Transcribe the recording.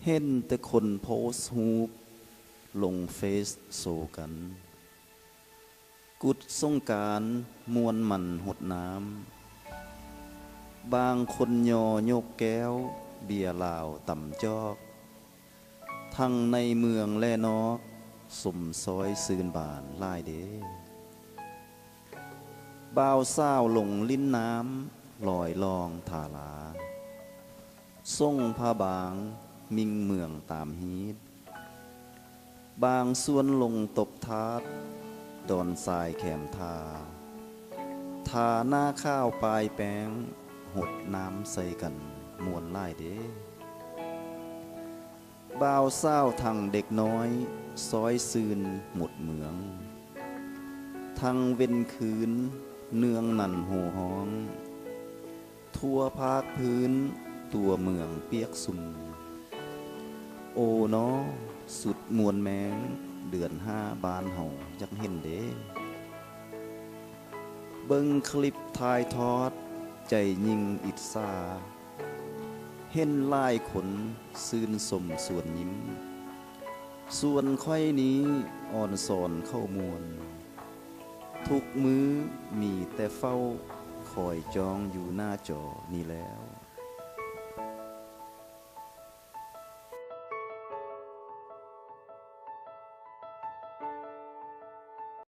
เห็นแต่คนโพสต์รูปลงเฟซโซกันกุดสงการมวนมันหดน้ำบางคนยอยกแก้วเบียร์ลาวต่ำจอกทั้งในเมืองและนอกสมซอยซืนบานลายเดบ่าวเศร้าลงลิ้นน้ำลอยลองถาลาส่งผ้าบางมิ่งเมืองตามฮีดบางส่วนลงตบทาดดอนทรายแขมทาทาหน้าข้าวปลายแป้งหดน้ำใส่กันมวนไล่เด้บ่าวเศร้าทางเด็กน้อยซอยซืนหมดเมืองทางเว้นคืนเนืองนั่นโหห้องทั่วภาคพื้นตัวเมืองเปียกสุ่มโอ้เนาะสุดมวลแมงเดือน5บานเฮาอยากเห็นเด้เบิ่งคลิปถ่ายทอดใจยิ่งอิจฉาเห็นลายขนซื่นสมส่วนยิ้มส่วนค่อยนี้อ่อนสอนเข้ามวลทุกมือมีแต่เฝ้าคอยจองอยู่หน้าจอนี่แล้ว